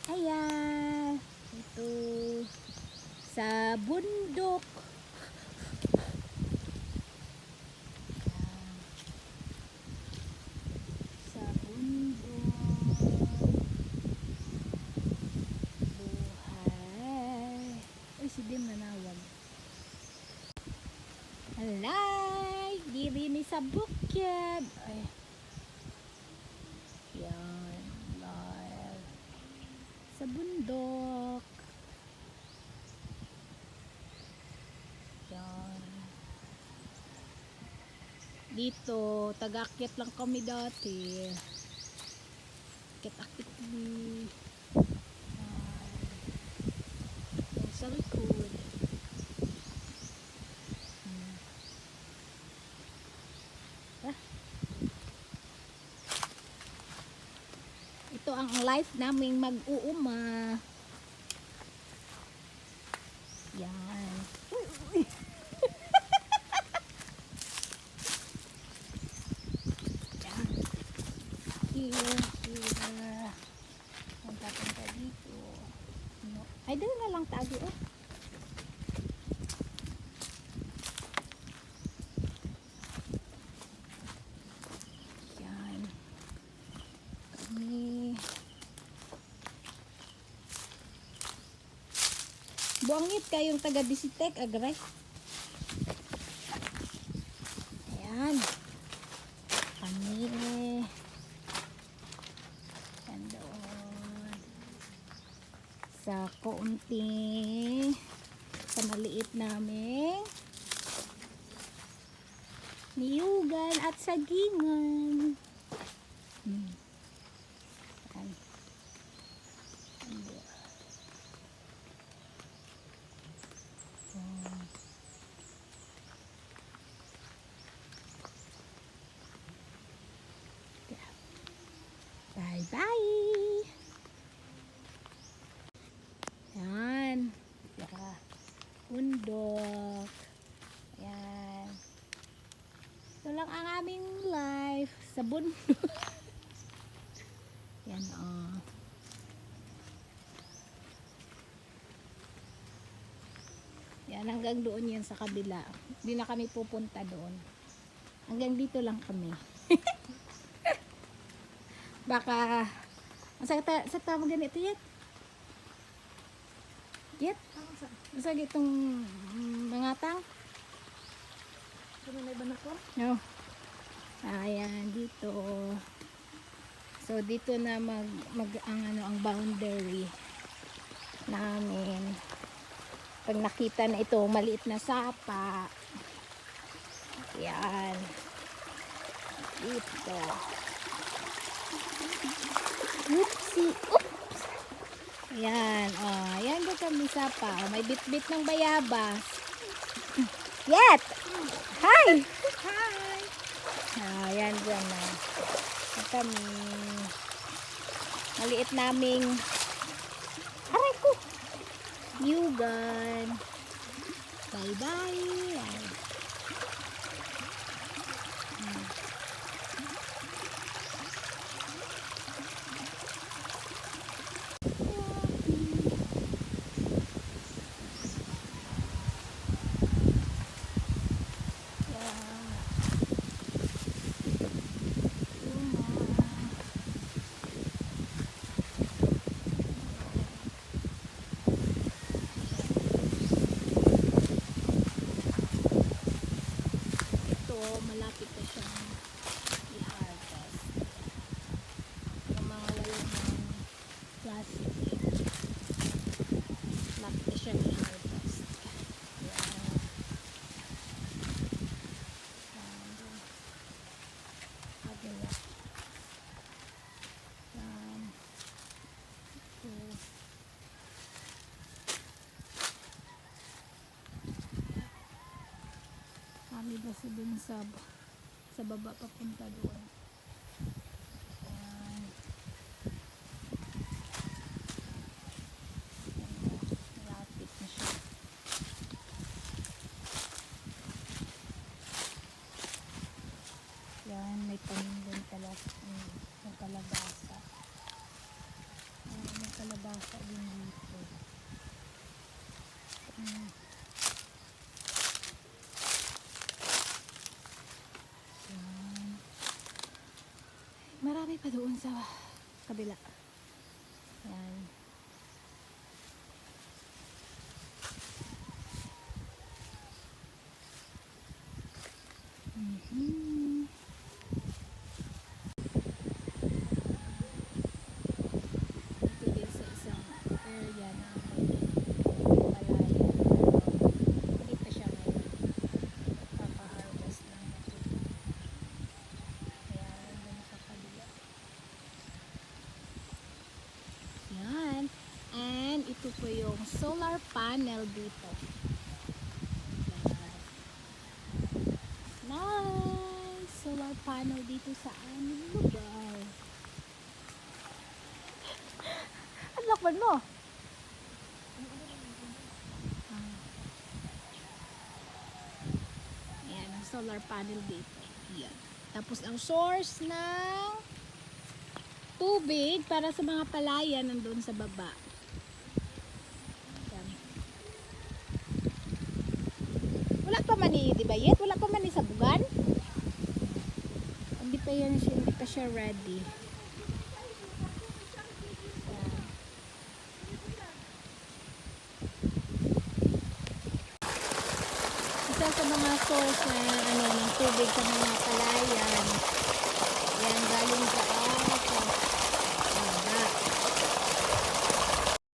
Ayan, ito sa bundok. Ayan, sa bundok buhay. Ay, si Dim nanawag. Alay, diri ni sa bukid. Ay, yan, live sa bundok. Yan. Dito, taga-akyat lang kami dati. Akyat-akyat ni. Sa likod. Ah. Ito ang life naming mag-uuma. Yan. Uy. Yan. Here. Punta dito. No. Ay, doon na lang tago. Oh. Yan. Kami. Buangit kayong taga Disitek, agray. Ayan. Kami. Yan doon. Sa kaunting sa maliit namin niyugan at sagingan. Yan. Bye-bye! Yan. Bundok. Yan. Ito lang ang aming life sa bundok. Yan oh. Yan hanggang doon yan sa kabila. Hindi na kami pupunta doon. Hanggang dito lang kami. Baka sa tawag ganito yet? Yet? Sa gitong mga tang? Ano na iba na ko? No. Ayan, dito. So, dito na ang boundary namin. Pag nakita na ito, maliit na sapa. Ayan. Dito. Oopsie. Oops. Ayan. Oh, ayan doon kami sapa. Oh, may bit-bit ng bayabas. Yet! Hi! Hi! Ayan dyan na. At kami. Maliit naming aray ko. Yugan. Bye-bye. Malapit na siyang i-harvest. Yung mga lalamang plastic. Malapit na siyang i-harvest. Kami basta dun sa baba papunta doon. Ayan. Malapit na siya. Yan, may tanim din pala ng kalabasa. May kalabasa. basa din dito. Mm. Yan. Marami pa doon sa kabila. Yan. Mhm. Ito din sa isang area na may palaya. Hindi pa siya ngayon. Papa-harvest lang ito. Kaya nandun sa kabila. Yan. And ito po yung solar panel dito. Nice! Solar panel dito sa aming lugar. Ang lakban mo? Ayan, ang solar panel dito. Ayan. Tapos ang source ng tubig para sa mga palaya nandun sa baba. Ayan. Wala pa man di ba yet? Wala pa man sa bugan? Hindi pa yan siya, hindi pa siya ready. Ayan. Isa sa mga source na ng tubig sa mga palayan. Yan galing sa